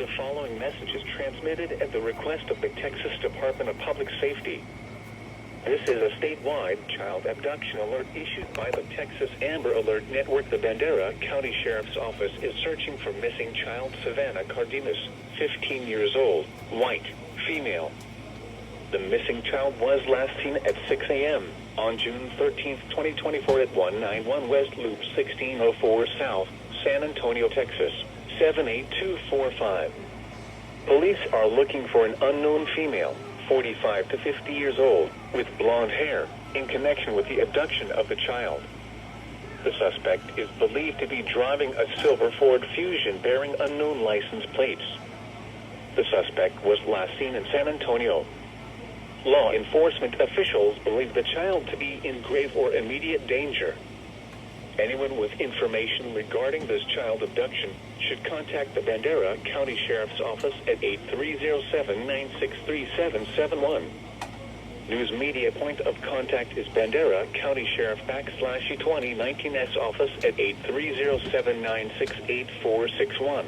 The following message is transmitted at the request of the Texas Department of Public Safety. This is a statewide child abduction alert issued by the Texas Amber Alert Network. The Bandera County Sheriff's Office is searching for missing child Savannah Cardenas, 15 years old, white, female. The missing child was last seen at 6 a.m. on June 13, 2024 at 191 West Loop 1604 South, San Antonio, Texas, 78245. Police are looking for an unknown female, 45 to 50 years old, with blonde hair, in connection with the abduction of the child. The suspect is believed to be driving a silver Ford Fusion bearing unknown license plates. The suspect was last seen in San Antonio. Law enforcement officials believe the child to be in grave or immediate danger. Anyone with information regarding this child abduction should contact the Bandera County Sheriff's Office at 8307-963-771. News media point of contact is Bandera County Sheriff /E2019S office at 8307-968-461.